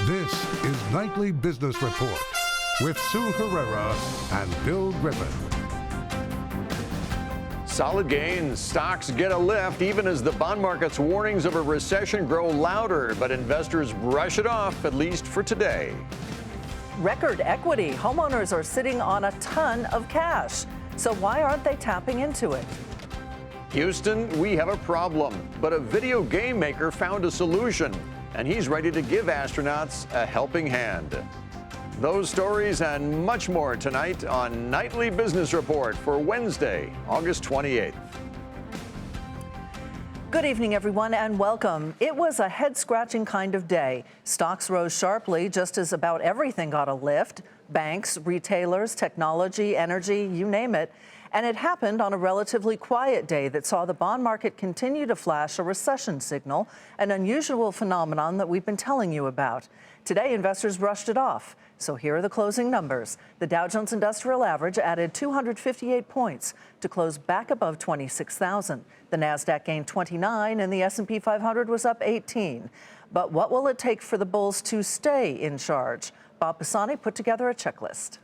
This is Nightly Business Report with Sue Herrera and Bill Griffin. Solid gains. Stocks get a lift even as the bond market's warnings of a recession grow louder, but investors brush it off, at least for today. Record equity. Homeowners are sitting on a ton of cash. So why aren't they tapping into it? Houston, we have a problem, but a video game maker found a solution, and he's ready to give astronauts a helping hand. Those stories and much more tonight on Nightly Business Report for Wednesday, August 28th. Good evening, everyone, and welcome. It was a head-scratching kind of day. Stocks rose sharply just as about everything got a lift. Banks, retailers, technology, energy, you name it. And it happened on a relatively quiet day that saw the bond market continue to flash a recession signal, an unusual phenomenon that we've been telling you about. Today, investors brushed it off. So here are the closing numbers. The Dow Jones Industrial Average added 258 points to close back above 26,000. The Nasdaq gained 29 and the S&P 500 was up 18. But what will it take for the bulls to stay in charge? Bob Pisani put together a checklist.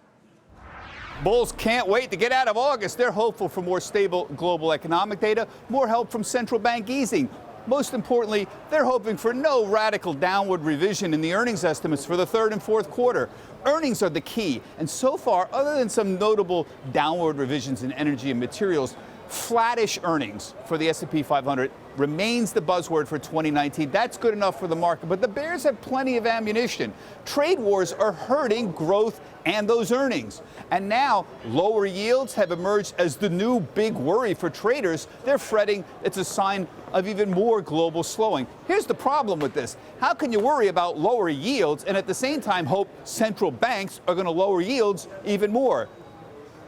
Bulls can't wait to get out of August. They're hopeful for more stable global economic data, more help from central bank easing. Most importantly, they're hoping for no radical downward revision in the earnings estimates for the third and fourth quarter. Earnings are the key, and so far, other than some notable downward revisions in energy and materials, flattish earnings for the S&P 500 remains the buzzword for 2019. That's good enough for the market, but the bears have plenty of ammunition. Trade wars are hurting growth and those earnings. And now lower yields have emerged as the new big worry for traders. They're fretting it's a sign of even more global slowing. Here's the problem with this. How can you worry about lower yields and at the same time hope central banks are going to lower yields even more?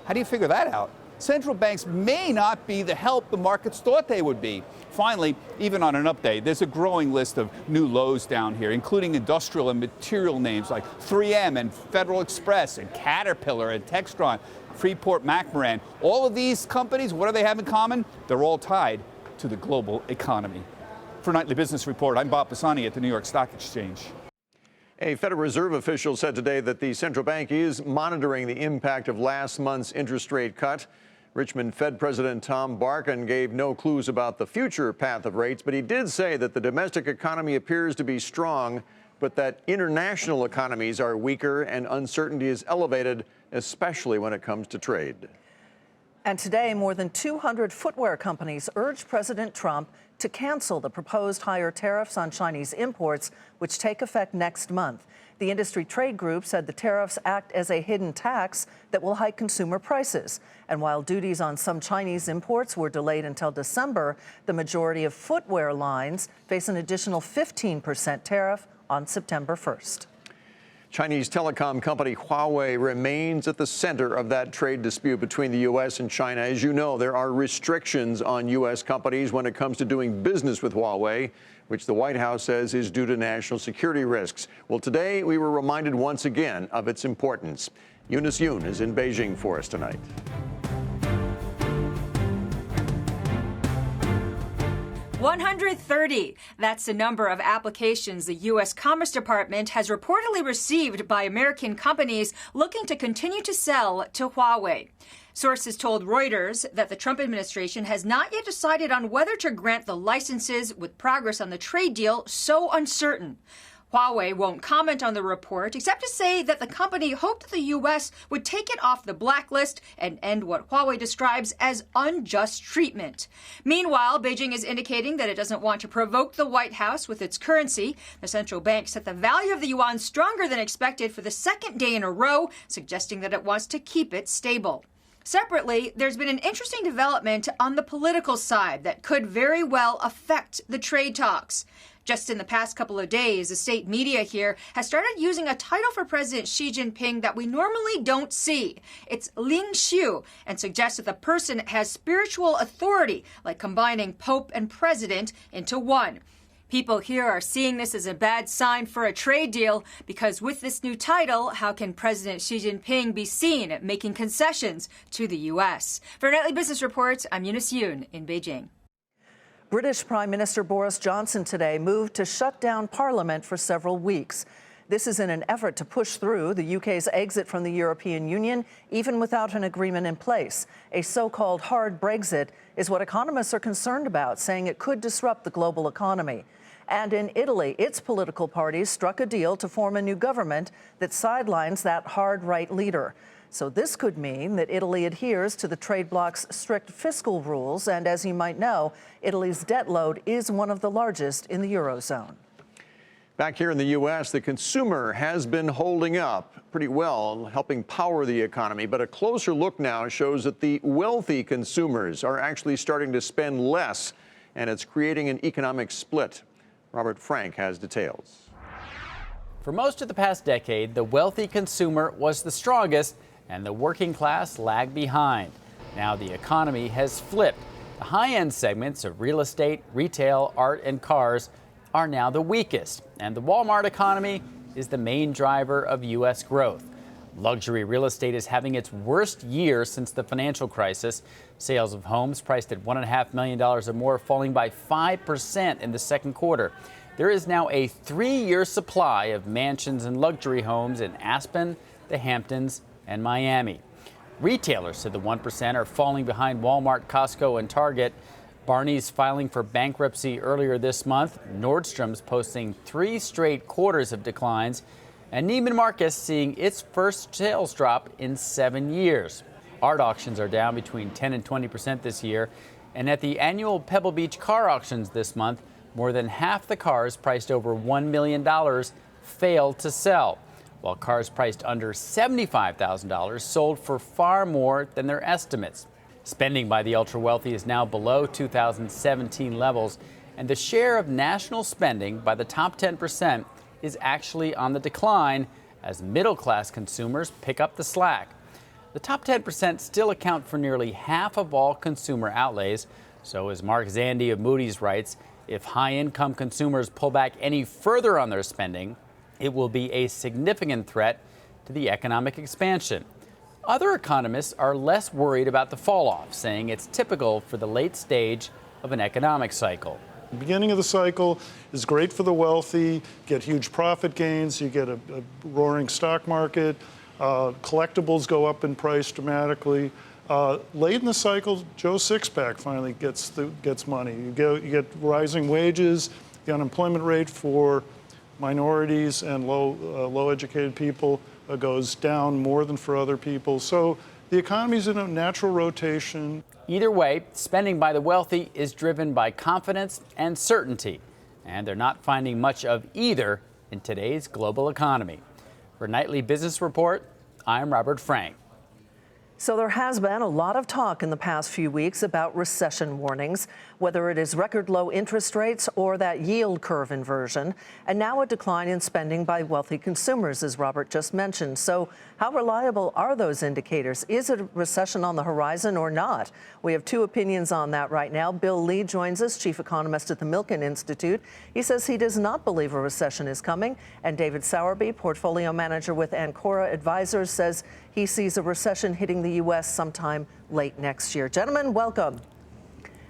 How do you figure that out? Central banks may not be the help the markets thought they would be. Finally, even on an update, there's a growing list of new lows down here, including industrial and material names like 3M and Federal Express and Caterpillar and Textron, Freeport-McMoran. All of these companies, what do they have in common? They're all tied to the global economy. For Nightly Business Report, I'm Bob Pisani at the New York Stock Exchange. A Federal Reserve official said today that the central bank is monitoring the impact of last month's interest rate cut. Richmond Fed President Tom Barkin gave no clues about the future path of rates, but he did say that the domestic economy appears to be strong, but that international economies are weaker and uncertainty is elevated, especially when it comes to trade. And today, more than 200 footwear companies urged President Trump to cancel the proposed higher tariffs on Chinese imports, which take effect next month. The industry trade group said the tariffs act as a hidden tax that will hike consumer prices. And while duties on some Chinese imports were delayed until December, the majority of footwear lines face an additional 15% tariff on September 1st. Chinese telecom company Huawei remains at the center of that trade dispute between the U.S. and China. As you know, there are restrictions on U.S. companies when it comes to doing business with Huawei, which the White House says is due to national security risks. Well, today we were reminded once again of its importance. Eunice Yoon is in Beijing for us tonight. 130. That's the number of applications the U.S. Commerce Department has reportedly received by American companies looking to continue to sell to Huawei. Sources told Reuters that the Trump administration has not yet decided on whether to grant the licenses, with progress on the trade deal so uncertain. Huawei won't comment on the report, except to say that the company hoped the U.S. would take it off the blacklist and end what Huawei describes as unjust treatment. Meanwhile, Beijing is indicating that it doesn't want to provoke the White House with its currency. The central bank set the value of the yuan stronger than expected for the second day in a row, suggesting that it wants to keep it stable. Separately, there's been an interesting development on the political side that could very well affect the trade talks. Just in the past couple of days, the state media here has started using a title for President Xi Jinping that we normally don't see. It's Ling Xiu, and suggests that the person has spiritual authority, like combining Pope and President into one. People here are seeing this as a bad sign for a trade deal, because with this new title, how can President Xi Jinping be seen making concessions to the U.S.? For Nightly Business Report, I'm Eunice Yoon in Beijing. British Prime Minister Boris Johnson today moved to shut down Parliament for several weeks. This is in an effort to push through the UK's exit from the European Union, even without an agreement in place. A so-called hard Brexit is what economists are concerned about, saying it could disrupt the global economy. And in Italy, its political parties struck a deal to form a new government that sidelines that hard right leader. So this could mean that Italy adheres to the trade bloc's strict fiscal rules. And as you might know, Italy's debt load is one of the largest in the Eurozone. Back here in the U.S., the consumer has been holding up pretty well, helping power the economy. But a closer look now shows that the wealthy consumers are actually starting to spend less, and it's creating an economic split. Robert Frank has details. For most of the past decade, the wealthy consumer was the strongest, and the working class lagged behind. Now the economy has flipped. The high-end segments of real estate, retail, art, and cars are now the weakest, and the Walmart economy is the main driver of U.S. growth. Luxury real estate is having its worst year since the financial crisis. Sales of homes priced at $1.5 million or more falling by 5% in the second quarter. There is now a 3-year supply of mansions and luxury homes in Aspen, the Hamptons, and Miami. Retailers said the 1% are falling behind Walmart, Costco, and Target. Barney's filing for bankruptcy earlier this month. Nordstrom's posting 3 straight quarters of declines. And Neiman Marcus seeing its first sales drop in 7 years. Art auctions are down between 10 and 20% this year. And at the annual Pebble Beach car auctions this month, more than half the cars priced over $1 million failed to sell, while cars priced under $75,000 sold for far more than their estimates. Spending by the ultra-wealthy is now below 2017 levels, and the share of national spending by the top 10% is actually on the decline as middle-class consumers pick up the slack. The top 10% still account for nearly half of all consumer outlays. So as Mark Zandi of Moody's writes, if high-income consumers pull back any further on their spending, it will be a significant threat to the economic expansion. Other economists are less worried about the fall-off, saying it's typical for the late stage of an economic cycle. The beginning of the cycle is great for the wealthy, get huge profit gains, you get a roaring stock market, collectibles go up in price dramatically. Late in the cycle, Joe Sixpack finally gets money. You get rising wages, the unemployment rate for minorities and low educated people goes down more than for other people. So the economy's in a natural rotation. Either way, spending by the wealthy is driven by confidence and certainty, and they're not finding much of either in today's global economy. For Nightly Business Report, I'm Robert Frank. So there has been a lot of talk in the past few weeks about recession warnings, whether it is record low interest rates or that yield curve inversion, and now a decline in spending by wealthy consumers, as Robert just mentioned. So how reliable are those indicators? Is a recession on the horizon or not? We have 2 opinions on that right now. Bill Lee joins us, chief economist at the Milken Institute. He says he does not believe a recession is coming. And David Sowerby, portfolio manager with Ancora Advisors, says he sees a recession hitting the U.S. sometime late next year. Gentlemen, welcome.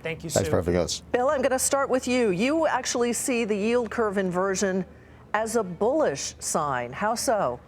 Thank you, Sue. Thanks for having us. Bill, I'm going to start with you. You actually see the yield curve inversion as a bullish sign. How so?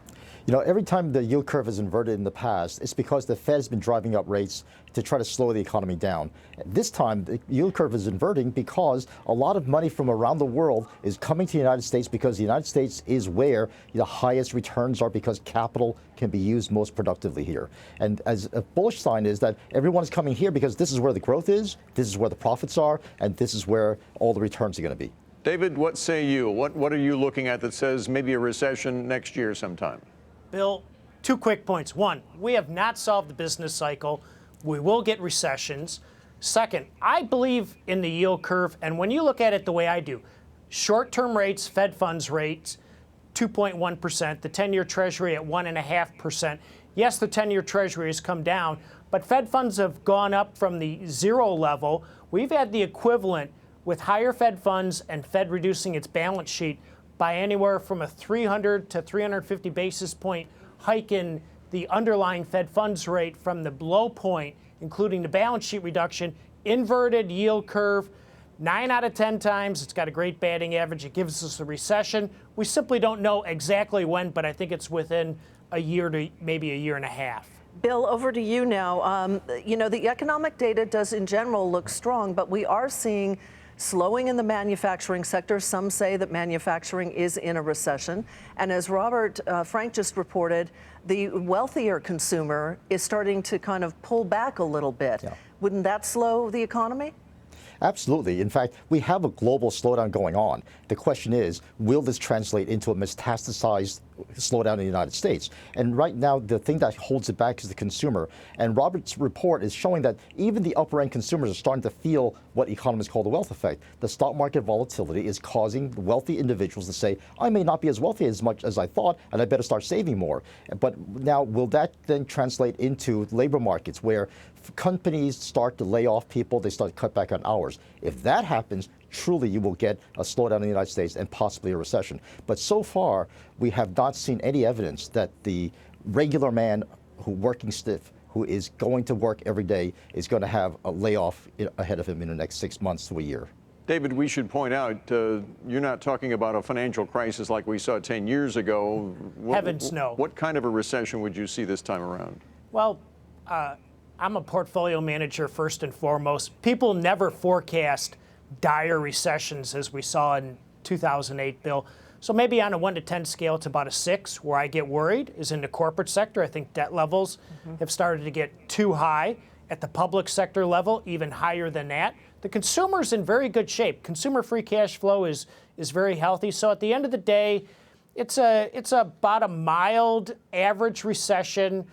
You know, every time the yield curve is inverted in the past, it's because the Fed has been driving up rates to try to slow the economy down. This time, the yield curve is inverting because a lot of money from around the world is coming to the United States because the United States is where the highest returns are because capital can be used most productively here. And as a bullish sign is that everyone is coming here because this is where the growth is, this is where the profits are, and this is where all the returns are going to be. David, what say you? What are you looking at that says maybe a recession next year sometime? Bill, 2 quick points. 1, we have not solved the business cycle. We will get recessions. Second, I believe in the yield curve, and when you look at it the way I do, short-term rates, Fed funds rates, 2.1%, the 10-year Treasury at 1.5%. Yes, the 10-year Treasury has come down, but Fed funds have gone up from the 0 level. We've had the equivalent with higher Fed funds and Fed reducing its balance sheet by anywhere from a 300 to 350 basis point hike in the underlying Fed funds rate from the low point, including the balance sheet reduction, inverted yield curve. 9 out of 10 times, it's got a great batting average. It gives us a recession. We simply don't know exactly when, but I think it's within a year to maybe a year and a half. Bill, over to you now. The economic data does in general look strong, but we are seeing slowing in the manufacturing sector. Some say that manufacturing is in a recession. And as Frank just reported, the wealthier consumer is starting to kind of pull back a little bit. Yeah. Wouldn't that slow the economy? Absolutely. In fact, we have a global slowdown going on. The question is, will this translate into a metastasized slowdown in the United States? And right now, the thing that holds it back is the consumer. And Robert's report is showing that even the upper-end consumers are starting to feel what economists call the wealth effect. The stock market volatility is causing wealthy individuals to say, I may not be as wealthy as much as I thought, and I better start saving more. But now, will that then translate into labor markets where companies start to lay off people, they start to cut back on hours? If that happens, truly you will get a slowdown in the United States and possibly a recession. But so far, we have not seen any evidence that the regular man who working stiff, who is going to work every day, is going to have a layoff ahead of him in the next 6 months to a year. David, we should point out, you're not talking about a financial crisis like we saw 10 years ago. Heavens, no. What kind of a recession would you see this time around? Well, I'm a portfolio manager first and foremost. People never forecast dire recessions as we saw in 2008, Bill. So maybe on a 1 to 10 scale, it's about a 6. Where I get worried is in the corporate sector. I think debt levels have started to get too high. At the public sector level, even higher than that. The consumer's in very good shape. Consumer free cash flow is very healthy. So at the end of the day, it's about a mild average recession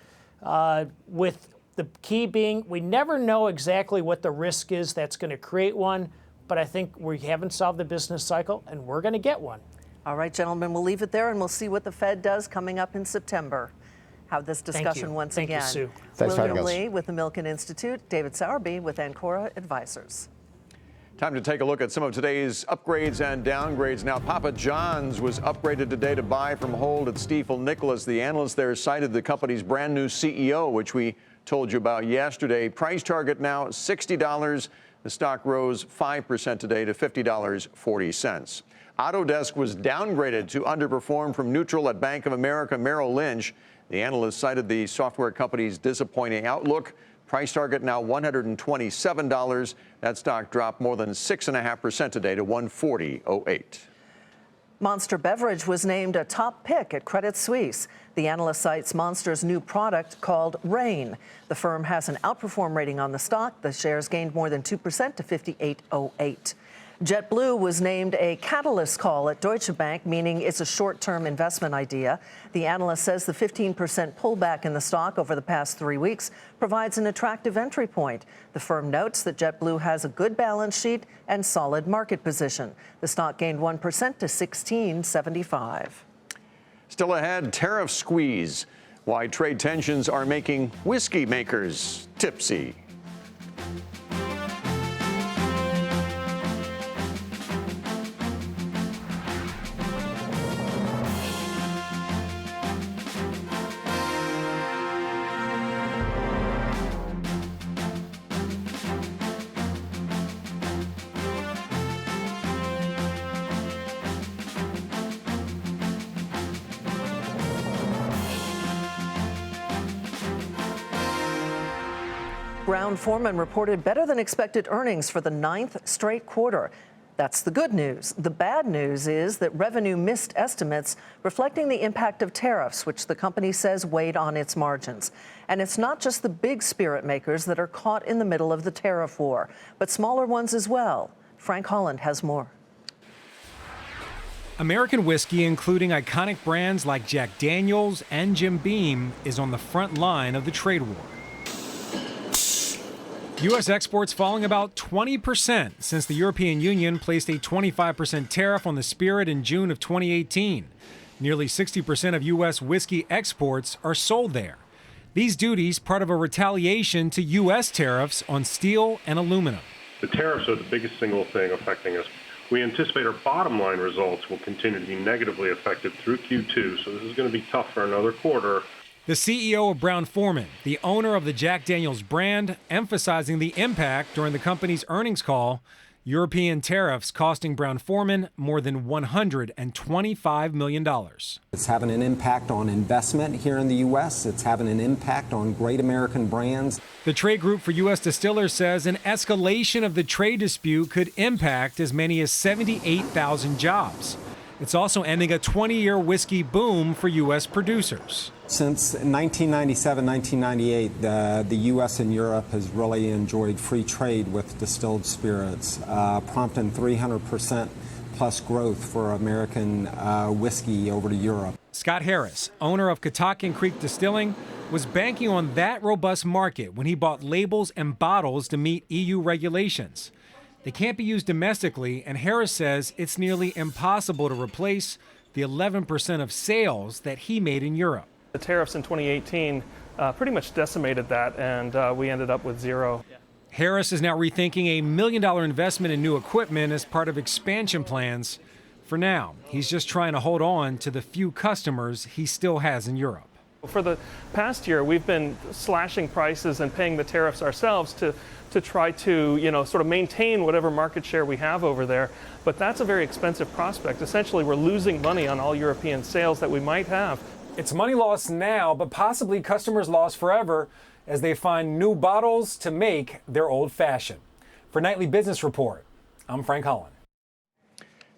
with the key being we never know exactly what the risk is that's going to create one, but I think we haven't solved the business cycle, and we're going to get one. All right, gentlemen, we'll leave it there, and we'll see what the Fed does coming up in September. Have this discussion once again. Thank you, Sue. Thanks, William Lee with the Milken Institute, David Sowerby with Ancora Advisors. Time to take a look at some of today's upgrades and downgrades. Now, Papa John's was upgraded today to buy from hold at Stifel Nicolaus. The analyst there cited the company's brand new CEO, which we told you about yesterday. Price target now $60. The stock rose 5% today to $50.40. Autodesk was downgraded to underperform from neutral at Bank of America Merrill Lynch. The analyst cited the software company's disappointing outlook. Price target now $127. That stock dropped more than 6.5% today to $140.08. Monster Beverage was named a top pick at Credit Suisse. The analyst cites Monster's new product called Rain. The firm has an outperform rating on the stock. The shares gained more than 2% to $58.08. JetBlue was named a catalyst call at Deutsche Bank, meaning it's a short-term investment idea. The analyst says the 15% pullback in the stock over the past 3 weeks provides an attractive entry point. The firm notes that JetBlue has a good balance sheet and solid market position. The stock gained 1% to $16.75. Still ahead, tariff squeeze. Why trade tensions are making whiskey makers tipsy. Brown-Forman reported better than expected earnings for the 9th straight quarter. That's the good news. The bad news is that revenue missed estimates, reflecting the impact of tariffs, which the company says weighed on its margins. And it's not just the big spirit makers that are caught in the middle of the tariff war, but smaller ones as well. Frank Holland has more. American whiskey, including iconic brands like Jack Daniel's and Jim Beam, is on the front line of the trade war. U.S. exports falling about 20% since the European Union placed a 25% tariff on the spirit in June of 2018. Nearly 60% of U.S. whiskey exports are sold there. These duties part of a retaliation to U.S. tariffs on steel and aluminum. The tariffs are the biggest single thing affecting us. We anticipate our bottom line results will continue to be negatively affected through Q2, so this is going to be tough for another quarter. The CEO of Brown-Forman, the owner of the Jack Daniel's brand, emphasizing the impact during the company's earnings call. European tariffs costing Brown-Forman more than $125 million. It's having an impact on investment here in the U.S. It's having an impact on great American brands. The trade group for U.S. distillers says an escalation of the trade dispute could impact as many as 78,000 jobs. It's also ending a 20-year whiskey boom for U.S. producers. Since 1997, 1998, the U.S. and Europe has really enjoyed free trade with distilled spirits, prompting 300% plus growth for American whiskey over to Europe. Scott Harris, owner of Catoctin Creek Distilling, was banking on that robust market when he bought labels and bottles to meet EU regulations. They can't be used domestically, and Harris says it's nearly impossible to replace the 11% of sales that he made in Europe. The tariffs in 2018 pretty much decimated that, and we ended up with zero. Harris is now rethinking a $1 million investment in new equipment as part of expansion plans. For now, he's just trying to hold on to the few customers he still has in Europe. For the past year, we've been slashing prices and paying the tariffs ourselves to try to, sort of maintain whatever market share we have over there. But that's a very expensive prospect. Essentially, we're losing money on all European sales that we might have. It's money lost now, but possibly customers lost forever as they find new bottles to make their old fashioned. For Nightly Business Report, I'm Frank Holland.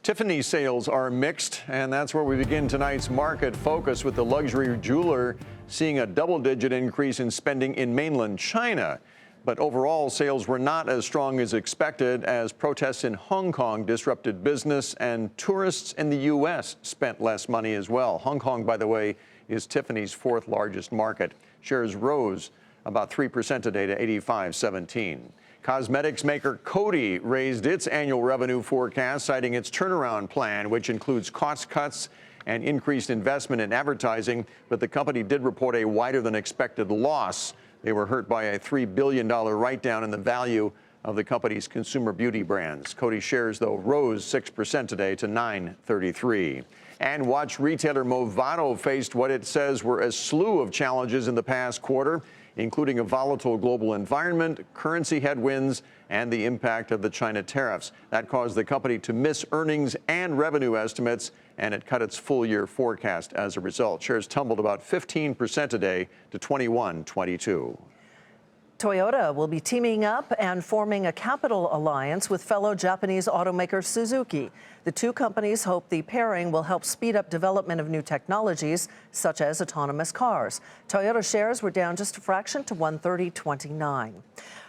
Tiffany sales are mixed, and that's where we begin tonight's market focus with the luxury jeweler seeing a double-digit increase in spending in mainland China. But overall, sales were not as strong as expected as protests in Hong Kong disrupted business and tourists in the U.S. spent less money as well. Hong Kong, by the way, is Tiffany's fourth largest market. Shares rose about 3% today to 85.17. Cosmetics maker Coty raised its annual revenue forecast, citing its turnaround plan, which includes cost cuts and increased investment in advertising. But the company did report a wider than expected loss. They were hurt by a $3 billion write-down in the value of the company's consumer beauty brands. Coty shares, though, rose 6% today to $9.33. And watch retailer Movado faced what it says were a slew of challenges in the past quarter, including a volatile global environment, currency headwinds, and the impact of the China tariffs. That caused the company to miss earnings and revenue estimates, and it cut its full-year forecast as a result. Shares tumbled about 15% today to $21.22. Toyota will be teaming up and forming a capital alliance with fellow Japanese automaker Suzuki. The two companies hope the pairing will help speed up development of new technologies, such as autonomous cars. Toyota shares were down just a fraction to 130.29.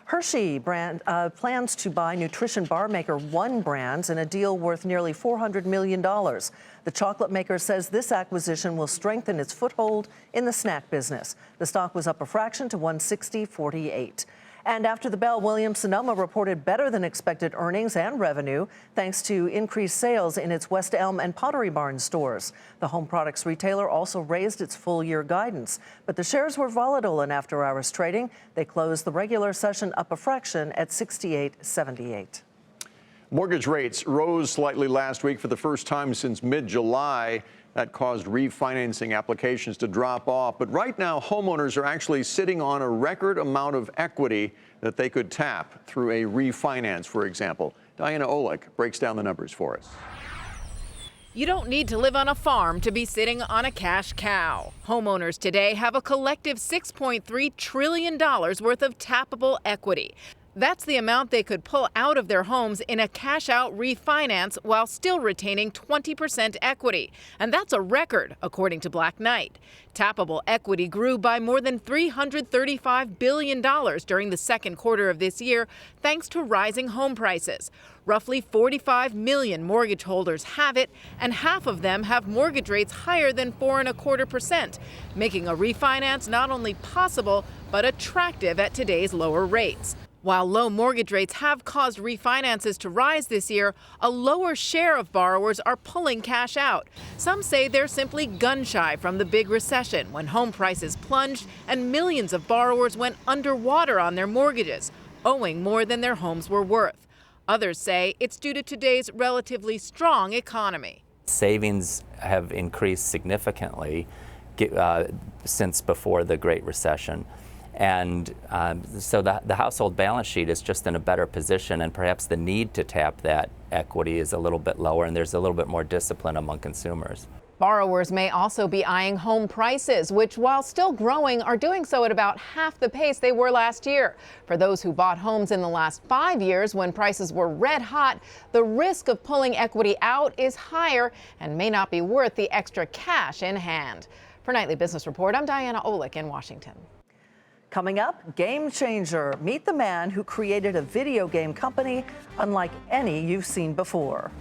Hershey brand plans to buy nutrition bar maker One Brands in a deal worth nearly $400 million. The chocolate maker says this acquisition will strengthen its foothold in the snack business. The stock was up a fraction to 160.48. And after the bell, Williams-Sonoma reported better than expected earnings and revenue thanks to increased sales in its West Elm and Pottery Barn stores. The home products retailer also raised its full-year guidance. But the shares were volatile in after-hours trading. They closed the regular session up a fraction at 68.78. Mortgage rates rose slightly last week for the first time since mid-July. That caused refinancing applications to drop off. But right now, homeowners are actually sitting on a record amount of equity that they could tap through a refinance, for example. Diana Olick breaks down the numbers for us. You don't need to live on a farm to be sitting on a cash cow. Homeowners today have a collective $6.3 trillion worth of tappable equity. That's the amount they could pull out of their homes in a cash-out refinance while still retaining 20% equity. And that's a record, according to Black Knight. Tappable equity grew by more than $335 billion during the second quarter of this year, thanks to rising home prices. Roughly 45 million mortgage holders have it, and half of them have mortgage rates higher than 4.25%, making a refinance not only possible, but attractive at today's lower rates. While low mortgage rates have caused refinances to rise this year, a lower share of borrowers are pulling cash out. Some say they're simply gun-shy from the big recession when home prices plunged and millions of borrowers went underwater on their mortgages, owing more than their homes were worth. Others say it's due to today's relatively strong economy. Savings have increased significantly since before the Great Recession. And so the household balance sheet is just in a better position, and perhaps the need to tap that equity is a little bit lower, and there's a little bit more discipline among consumers. Borrowers may also be eyeing home prices, which, while still growing, are doing so at about half the pace they were last year. For those who bought homes in the last 5 years when prices were red hot, the risk of pulling equity out is higher and may not be worth the extra cash in hand. For Nightly Business Report, I'm Diana Olick in Washington. Coming up, game changer. Meet the man who created a video game company unlike any you've seen before.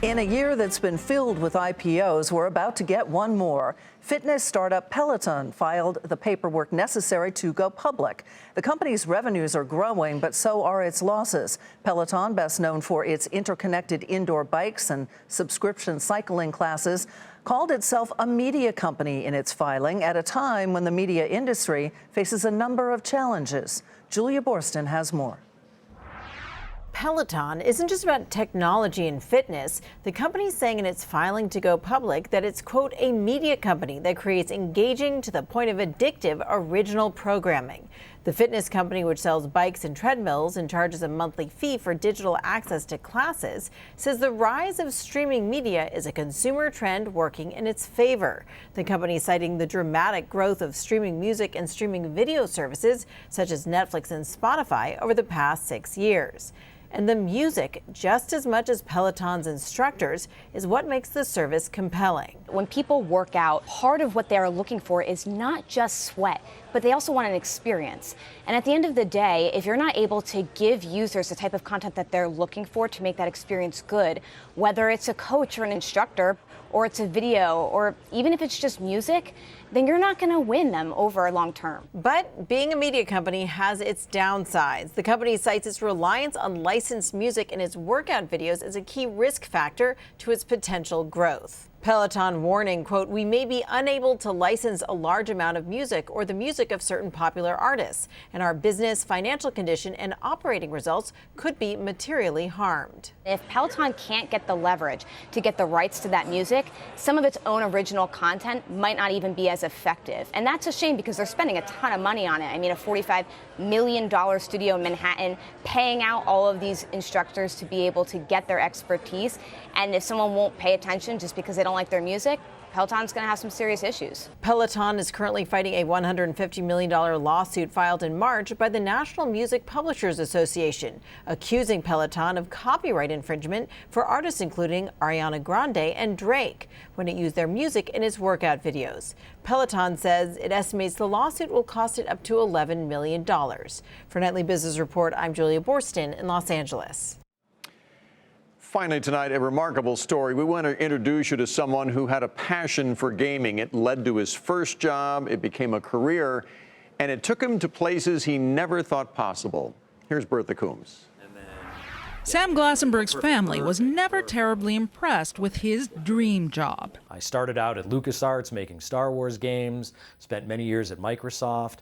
In a year that's been filled with IPOs, we're about to get one more. Fitness startup Peloton filed the paperwork necessary to go public. The company's revenues are growing, but so are its losses. Peloton, best known for its interconnected indoor bikes and subscription cycling classes, called itself a media company in its filing at a time when the media industry faces a number of challenges. Julia Borston has more. Peloton isn't just about technology and fitness. The company's saying in its filing to go public that it's, quote, a media company that creates engaging to the point of addictive original programming. The fitness company, which sells bikes and treadmills and charges a monthly fee for digital access to classes, says the rise of streaming media is a consumer trend working in its favor. The company citing the dramatic growth of streaming music and streaming video services such as Netflix and Spotify over the past 6 years. And the music, just as much as Peloton's instructors, is what makes the service compelling. When people work out, part of what they're looking for is not just sweat, but they also want an experience. And at the end of the day, if you're not able to give users the type of content that they're looking for to make that experience good, whether it's a coach or an instructor, or it's a video, or even if it's just music, then you're not going to win them over long term. But being a media company has its downsides. The company cites its reliance on licensed music in its workout videos as a key risk factor to its potential growth. Peloton warning, quote, we may be unable to license a large amount of music or the music of certain popular artists, and our business, financial condition, and operating results could be materially harmed. If Peloton can't get the leverage to get the rights to that music, some of its own original content might not even be as effective. And that's a shame because they're spending a ton of money on it. I mean, a $45 million studio in Manhattan, paying out all of these instructors to be able to get their expertise. And if someone won't pay attention just because they don't like their music, Peloton's going to have some serious issues. Peloton is currently fighting a $150 million lawsuit filed in March by the National Music Publishers Association, accusing Peloton of copyright infringement for artists including Ariana Grande and Drake when it used their music in its workout videos. Peloton says it estimates the lawsuit will cost it up to $11 million. For Nightly Business Report, I'm Julia Borston in Los Angeles. Finally tonight, a remarkable story. We want to introduce you to someone who had a passion for gaming. It led to his first job, it became a career, and it took him to places he never thought possible. Here's Bertha Coombs. Sam Glassenberg's family was never terribly impressed with his dream job. I started out at LucasArts making Star Wars games, spent many years at Microsoft,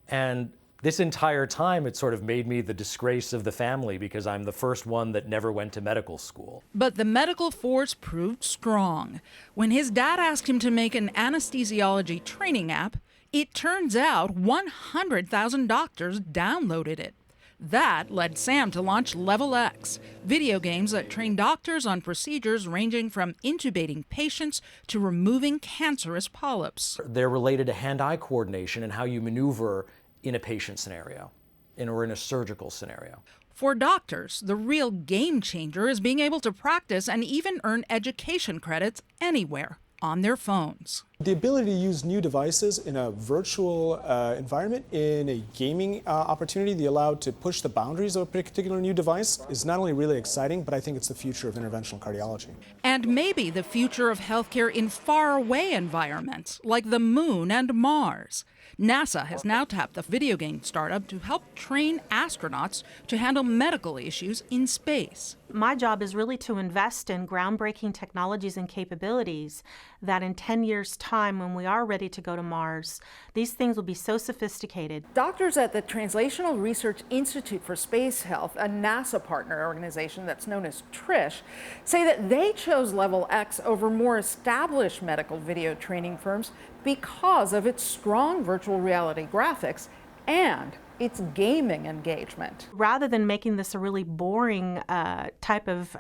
and this entire time, it sort of made me the disgrace of the family because I'm the first one that never went to medical school. But the medical force proved strong. When his dad asked him to make an anesthesiology training app, it turns out 100,000 doctors downloaded it. That led Sam to launch Level X, video games that train doctors on procedures ranging from intubating patients to removing cancerous polyps. They're related to hand-eye coordination and how you maneuver in a patient scenario, or in a surgical scenario. For doctors, the real game changer is being able to practice and even earn education credits anywhere on their phones. The ability to use new devices in a virtual environment, in a gaming opportunity, the allowed to push the boundaries of a particular new device is not only really exciting, but I think it's the future of interventional cardiology. And maybe the future of healthcare in faraway environments like the moon and Mars. NASA has now tapped the video game startup to help train astronauts to handle medical issues in space. My job is really to invest in groundbreaking technologies and capabilities that in 10 years' time, when we are ready to go to Mars, these things will be so sophisticated. Doctors at the Translational Research Institute for Space Health, a NASA partner organization that's known as TRISH, say that they chose Level X over more established medical video training firms because of its strong virtual reality graphics and its gaming engagement. Rather than making this a really boring type of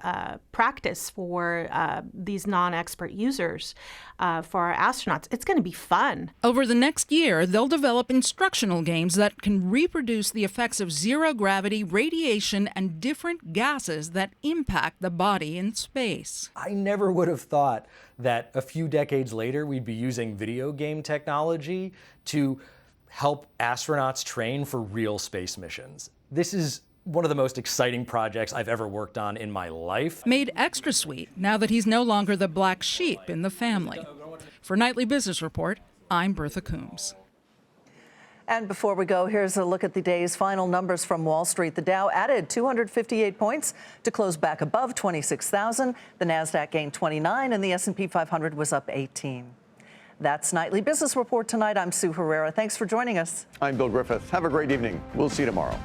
practice for these non-expert users, for our astronauts, it's going to be fun. Over the next year, they'll develop instructional games that can reproduce the effects of zero gravity, radiation, and different gases that impact the body in space. I never would have thought that a few decades later we'd be using video game technology to help astronauts train for real space missions. This is one of the most exciting projects I've ever worked on in my life. Made extra sweet now that he's no longer the black sheep in the family. For Nightly Business Report, I'm Bertha Coombs. And before we go, here's a look at the day's final numbers from Wall Street. The Dow added 258 points to close back above 26,000. The Nasdaq gained 29, and the S&P 500 was up 18. That's Nightly Business Report tonight. I'm Sue Herrera. Thanks for joining us. I'm Bill Griffith. Have a great evening. We'll see you tomorrow.